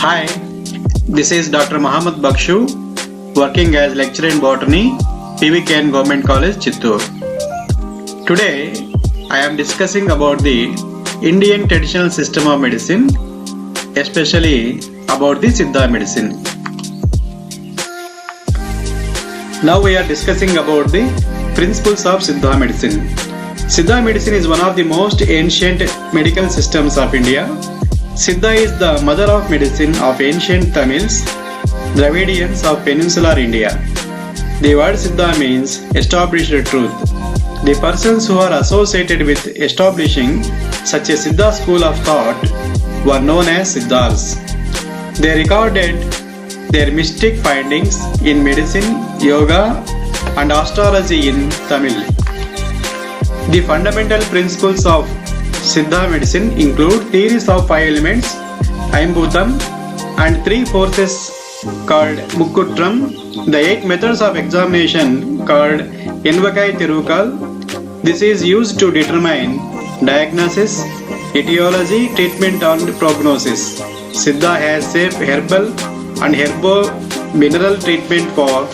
Hi, this is Dr. Muhammad Bakshu, working as lecturer in botany, PVKN Government College, Chittoor. Today, I am discussing about the Indian traditional system of medicine, especially about the Siddha medicine. Now we are discussing about the principles of Siddha medicine. Siddha medicine is one of the most ancient medical systems of India. Siddha is the mother of medicine of ancient Tamils, Dravidians of peninsular India. The word Siddha means established truth. The persons who are associated with establishing such a Siddha school of thought were known as Siddhas. They recorded their mystic findings in medicine, yoga, and astrology in Tamil. The fundamental principles of Siddha medicine include theories of 5 elements, Aimbhutam, and 3 forces called Mukkutram, the 8 methods of examination called Envakai Tirukal. This is used to determine diagnosis, etiology, treatment, and prognosis. Siddha has safe herbal and herbo-mineral treatment for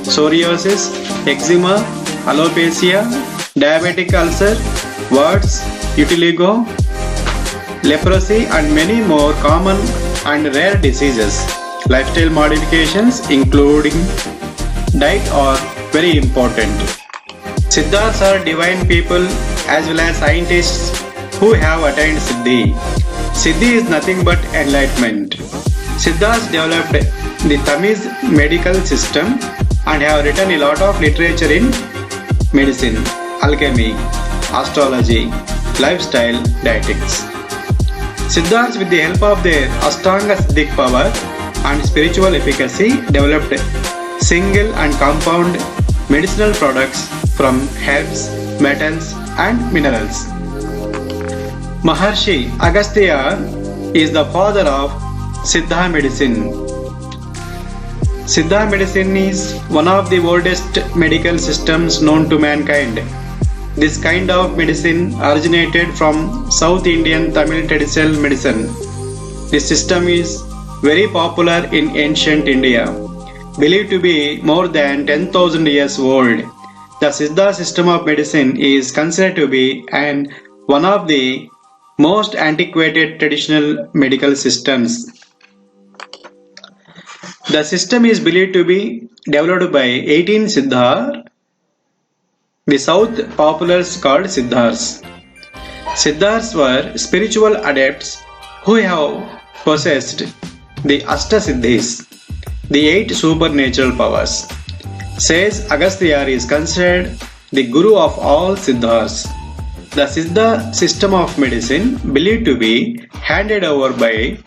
psoriasis, eczema, alopecia, diabetic ulcer, warts, vitiligo, leprosy, and many more common and rare diseases. Lifestyle modifications, including diet, are very important. Siddhas are divine people as well as scientists who have attained Siddhi. Siddhi is nothing but enlightenment. Siddhas developed the Tamiz medical system and have written a lot of literature in medicine, alchemy, astrology, lifestyle, dietetics. Siddhas, with the help of their Ashtanga Siddhic power and spiritual efficacy, developed single and compound medicinal products from herbs, metals, and minerals. Maharshi Agastya is the father of Siddha medicine. Siddha medicine is one of the oldest medical systems known to mankind. This kind of medicine originated from South Indian Tamil traditional medicine. This system is very popular in ancient India, believed to be more than 10,000 years old. The Siddha system of medicine is considered to be one of the most antiquated traditional medical systems. The system is believed to be developed by 18 Siddhar, the South populars called Siddhars. Siddhars were spiritual adepts who have possessed the Ashtasiddhis, the 8 supernatural powers. Says Agastya is considered the guru of all Siddhas. The Siddha system of medicine believed to be handed over by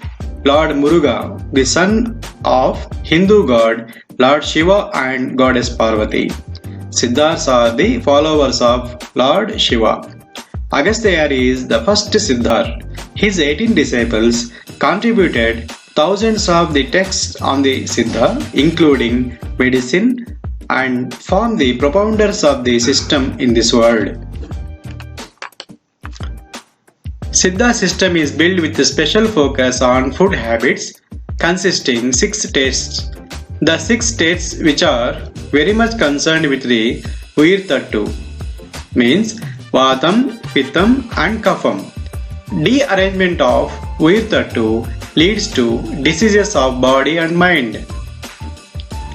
Lord Muruga, the son of Hindu god Lord Shiva and goddess Parvati. Siddhas are the followers of Lord Shiva. Agastya is the first Siddhar. His 18 disciples contributed thousands of the texts on the Siddha, including medicine, and formed the propounders of the system in this world. Siddha system is built with a special focus on food habits, consisting 6 tastes. The 6 states which are very much concerned with the Uyirthattu means Vatam, Pittam, and Kapham. Dearrangement of Uyirthattu leads to diseases of body and mind.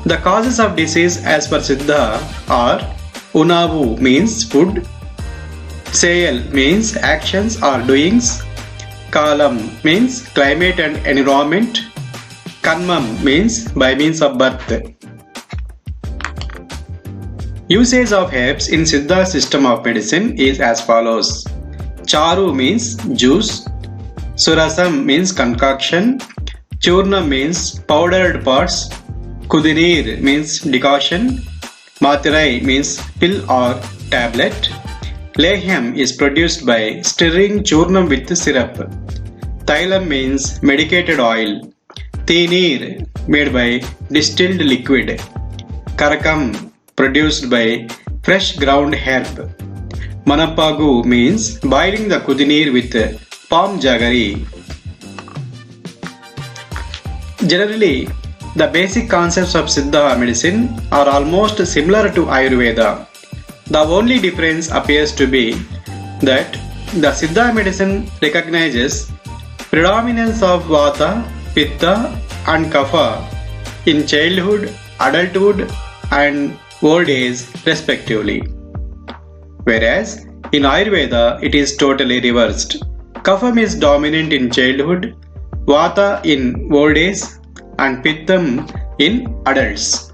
The causes of disease as per Siddha are Unavu means food, Sayal means actions or doings, Kalam means climate and environment, Kanmam means by means of birth. Usage of herbs in Siddha system of medicine is as follows. Charu means juice, Surasam means concoction, Churna means powdered parts, Kudinir means decoction, Matirai means pill or tablet, Lehyam is produced by stirring churnam with syrup, Thailam means medicated oil, Teenir made by distilled liquid, Karakam produced by fresh ground herb, Manapagu means boiling the kudinir with palm jaggery. Generally, the basic concepts of Siddha medicine are almost similar to Ayurveda. The only difference appears to be that the Siddha medicine recognizes predominance of Vata, Pitta and Kapha in childhood, adulthood and old age respectively. Whereas in Ayurveda it is totally reversed. Kapham is dominant in childhood, Vata in old age and Pittam in adults.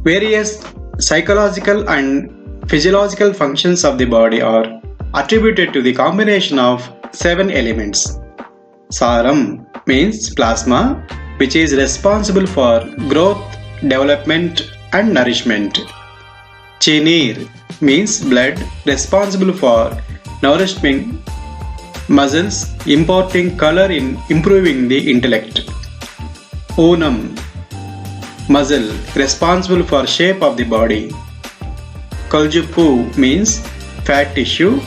Various psychological and physiological functions of the body are attributed to the combination of 7 elements. Saram means plasma, which is responsible for growth, development and nourishment. Chinir means blood, responsible for nourishing muscles, imparting color in improving the intellect. Onam, muscle, responsible for shape of the body. Kaljuppu means fat tissue,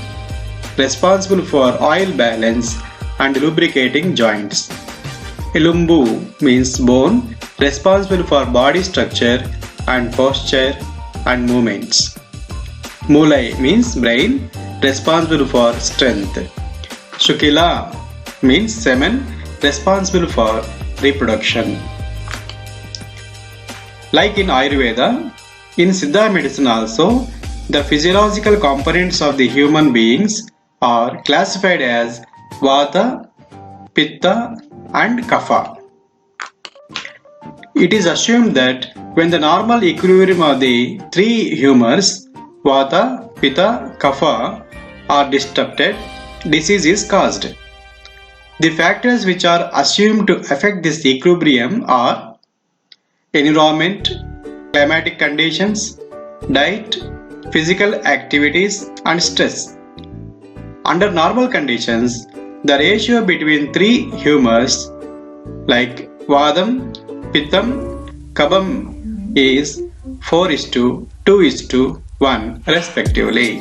responsible for oil balance and lubricating joints. Ilumbu means bone, responsible for body structure and posture and movements. Mulai means brain, responsible for strength. Shukila means semen, responsible for reproduction. Like in Ayurveda, in Siddha medicine also, the physiological components of the human beings are classified as Vata, Pitta and Kapha. It is assumed that when the normal equilibrium of the 3 humors, Vata, Pitta, Kapha, are disrupted, disease is caused. The factors which are assumed to affect this equilibrium are environment, climatic conditions, diet, physical activities and stress. Under normal conditions, the ratio between 3 humors like Vadam, Pittam, Kabam is 4:2:1 respectively.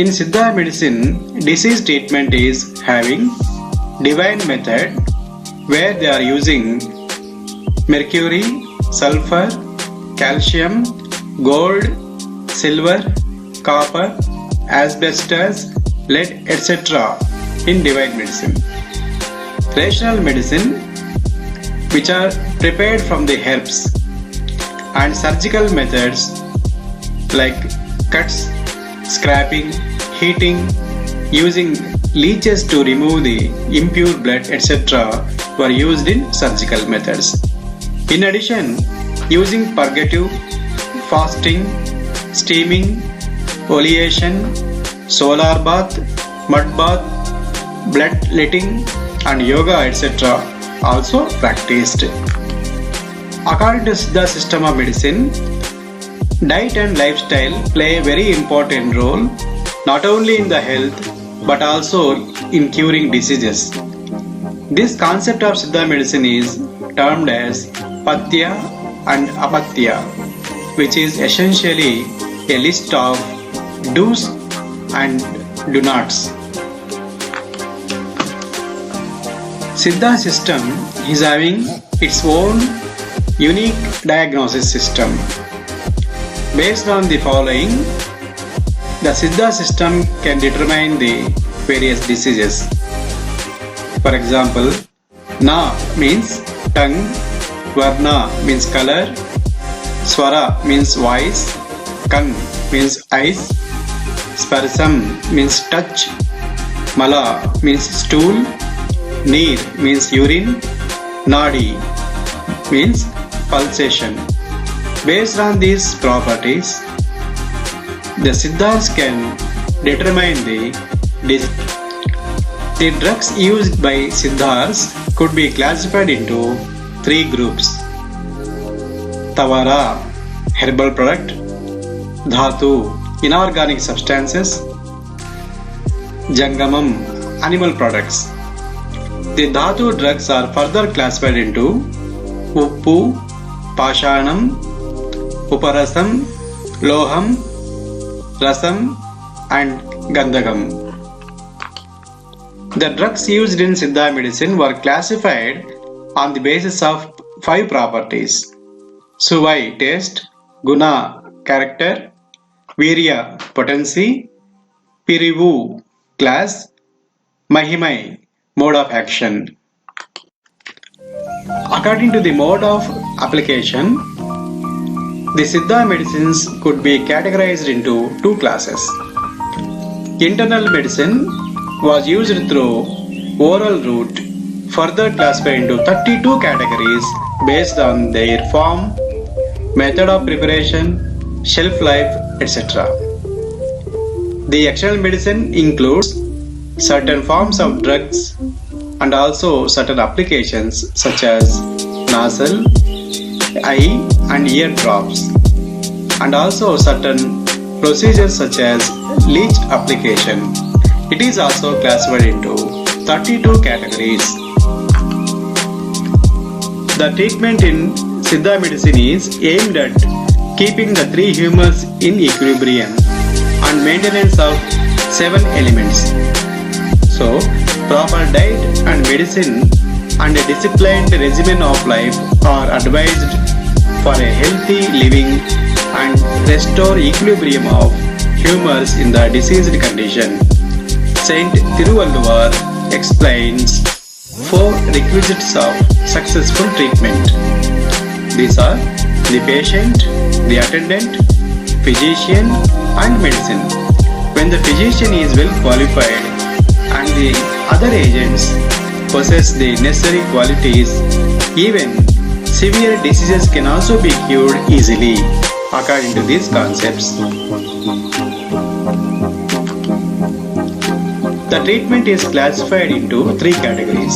In Siddha medicine, disease treatment is having divine method where they are using mercury, sulfur, calcium, gold, silver, copper, asbestos, lead, etc. in divine medicine. Rational medicine, which are prepared from the herbs, and surgical methods like cuts, scraping, heating, using leeches to remove the impure blood, etc. were used in surgical methods. In addition, using purgative, fasting, steaming, oleation, solar bath, mud bath, bloodletting and yoga, etc. also practiced. According to Siddha system of medicine, diet and lifestyle play a very important role not only in the health but also in curing diseases. This concept of Siddha medicine is termed as Patya and Apatya, which is essentially a list of do's and do nots. Siddha system is having its own unique diagnosis system. Based on the following, the Siddha system can determine the various diseases. For example, Na means tongue, Varna means color, Swara means voice, Kan means eyes, Sparsam means touch, Mala means stool, Neer means urine, Nadi means pulsation. Based on these properties, the Siddhas can determine the disease. The drugs used by Siddhas could be classified into 3 groups. Tavara, herbal product, Dhatu, inorganic substances, Jangamam, animal products. The Dhatu drugs are further classified into Uppu, Pashanam, Uparasam, Loham, Rasam and Gandhagam. The drugs used in Siddha medicine were classified on the basis of 5 properties: Suvai, taste; Guna, character; Virya, potency; Pirivu, class; Mahimai, mode of action. According to the mode of application, the Siddha medicines could be categorized into 2 classes. Internal medicine was used through oral route, further classified into 32 categories based on their form, method of preparation, shelf life, etc. The external medicine includes certain forms of drugs and also certain applications such as nasal, eye and ear drops, and also certain procedures such as leech application. It is also classified into 32 categories. The treatment in Siddha medicine is aimed at keeping the 3 humors in equilibrium and maintenance of 7 elements. So, proper diet and medicine and a disciplined regimen of life are advised for a healthy living and restore equilibrium of humors in the diseased condition. Saint Thiruvalluvar explains 4 requisites of successful treatment. These are the patient, the attendant, physician and medicine. When the physician is well qualified and the other agents possess the necessary qualities, even severe diseases can also be cured easily according to these concepts. The treatment is classified into 3 categories.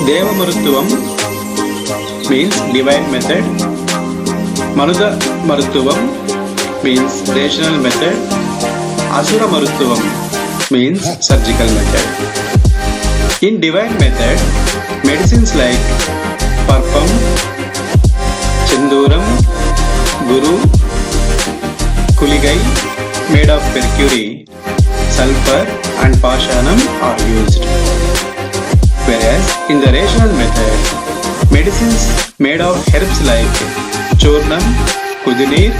Deva Maruttuvam means divine method. Manuda Maruttuvam means rational method. Asura Maruttuvam means surgical method. In divine method, medicines like Parpam, Chinduram, Guru, Kuligai made of mercury, sulfur and pashanam are used. Whereas in the rational method, medicines made of herbs like Churnam, Kudineer,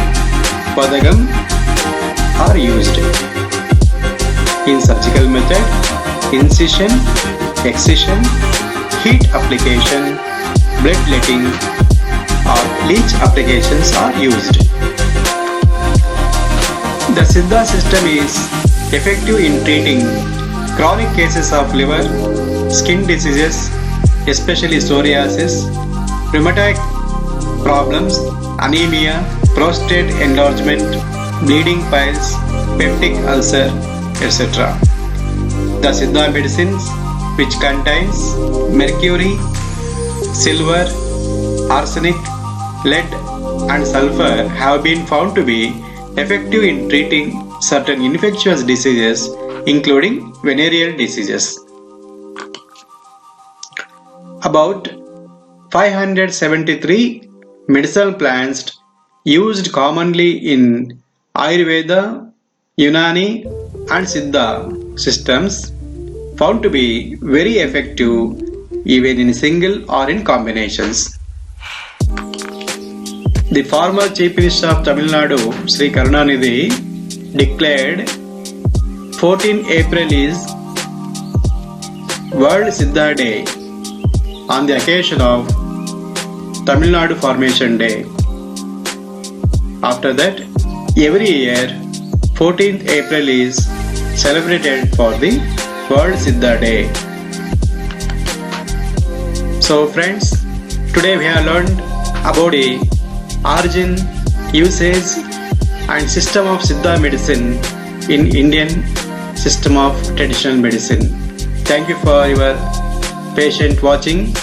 Padagam are used. In surgical method, incision, excision, heat application, bloodletting or leech applications are used. The Siddha system is effective in treating chronic cases of liver, skin diseases, especially psoriasis, rheumatic problems, anemia, prostate enlargement, bleeding piles, peptic ulcer, etc. The Siddha medicines, which contains mercury, silver, arsenic, lead and sulfur, have been found to be effective in treating certain infectious diseases including venereal diseases. About 573 medicinal plants used commonly in Ayurveda, Unani and Siddha systems found to be very effective even in single or in combinations. The former Chief Minister of Tamil Nadu, Sri Karunanidhi, declared 14 April is World Siddha Day on the occasion of Tamil Nadu Formation Day. After that, every year 14th April is celebrated for the World Siddha Day. So friends, today we have learned about the origin, usage and system of Siddha medicine in Indian system of traditional medicine. Thank you for your patient watching.